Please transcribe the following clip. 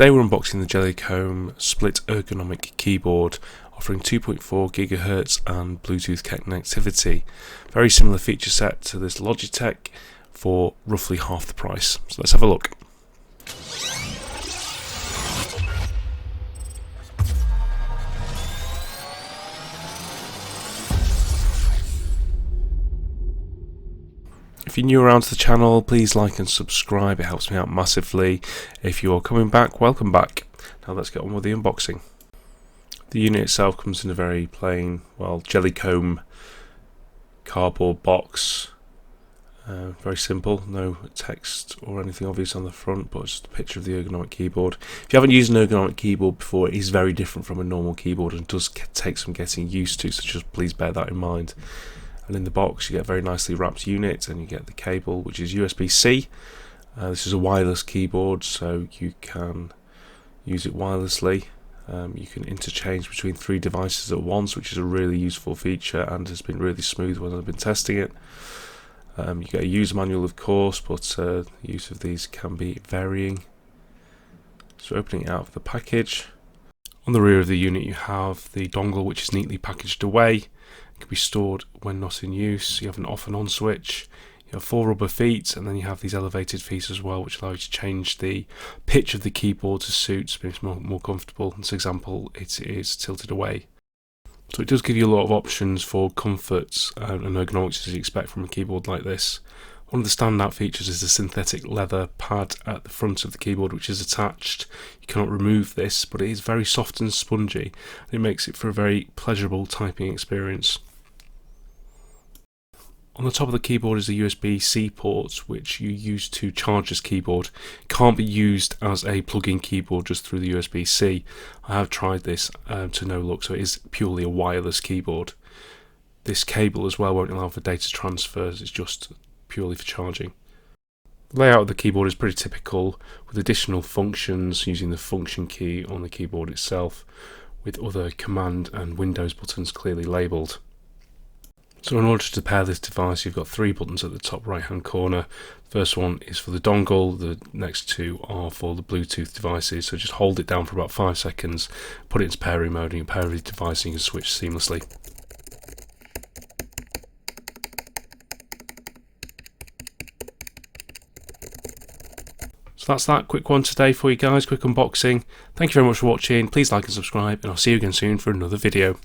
Today we're unboxing the Jellycomb split ergonomic keyboard offering 2.4 GHz and Bluetooth connectivity. Very similar feature set to this Logitech for roughly half the price. So let's have a look. If you're new around to the channel, please like and subscribe, it helps me out massively. If you are coming back, welcome back. Now let's get on with the unboxing. The unit itself comes in a very plain, Jellycomb cardboard box. Very simple, no text or anything obvious on the front, but just a picture of the ergonomic keyboard. If you haven't used an ergonomic keyboard before, it is very different from a normal keyboard and does take some getting used to, so just please bear that in mind. And in the box you get a very nicely wrapped unit, and you get the cable, which is USB-C. This is a wireless keyboard, so you can use it wirelessly. You can interchange between 3 devices at once, which is a really useful feature and has been really smooth when I've been testing it. You get a user manual, of course, but the use of these can be varying. So opening it out of the package, on the rear of the unit you have the dongle, which is neatly packaged away. Can be stored when not in use. You have an off and on switch, you have 4 rubber feet, and then you have these elevated feet as well, which allow you to change the pitch of the keyboard to suit, so it's more comfortable. In this example it is tilted away. So it does give you a lot of options for comfort and ergonomics as you expect from a keyboard like this. One of the standout features is the synthetic leather pad at the front of the keyboard, which is attached. You cannot remove this, but it is very soft and spongy, and it makes it for a very pleasurable typing experience. On the top of the keyboard is a USB-C port, which you use to charge this keyboard. It can't be used as a plug-in keyboard just through the USB-C. I have tried this to no luck, so it is purely a wireless keyboard. This cable as well won't allow for data transfers, it's just purely for charging. The layout of the keyboard is pretty typical, with additional functions using the function key on the keyboard itself, with other command and Windows buttons clearly labelled. So in order to pair this device, you've got 3 buttons at the top right hand corner. The first one is for the dongle, the next 2 are for the Bluetooth devices, so just hold it down for about 5 seconds, put it into pairing mode, and you pair the device and you can switch seamlessly. So that's that quick one today for you guys, quick unboxing. Thank you very much for watching, please like and subscribe, and I'll see you again soon for another video.